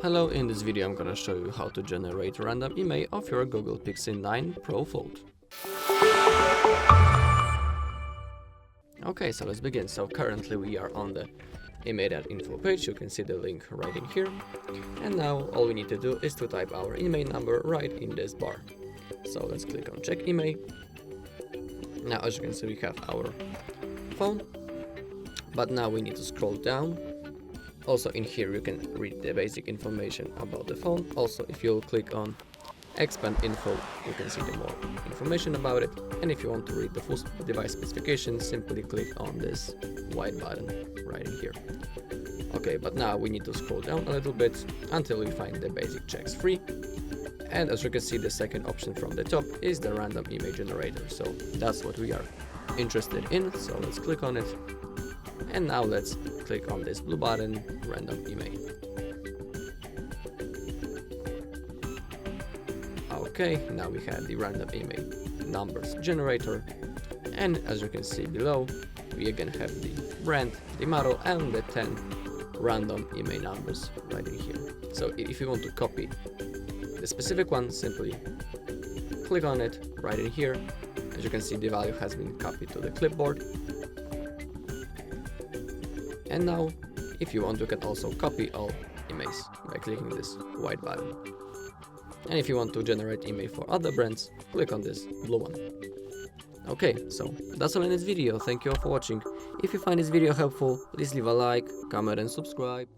Hello, in this video I'm gonna show you how to generate random IMEI of your Google Pixel 9 Pro Fold. Okay, so let's begin. So currently we are on the IMEI.info page. You can see the link right in here. And now all we need to do is to type our IMEI number right in this bar. So let's click on check IMEI. Now as you can see we have our phone, but now we need to scroll down. Also in here you can read the basic information about the phone. Also if you click on expand info you can see the more information about it, and if you want to read the full device specification simply click on this white button right in here. Okay, but now we need to scroll down a little bit until we find the basic checks free, and as you can see the second option from the top is the random IMEI generator, so that's what we are interested in. So let's click on it. And now let's click on this blue button, random IMEI. Okay, now we have the random IMEI numbers generator, and as you can see below, we again have the brand, the model, and the 10 random IMEI numbers right in here. So if you want to copy the specific one, simply click on it right in here. As you can see, the value has been copied to the clipboard. And now, if you want, you can also copy all IMEIs by clicking this white button. And if you want to generate IMEI for other brands, click on this blue one. Okay, so that's all in this video. Thank you all for watching. If you find this video helpful, please leave a like, comment and subscribe.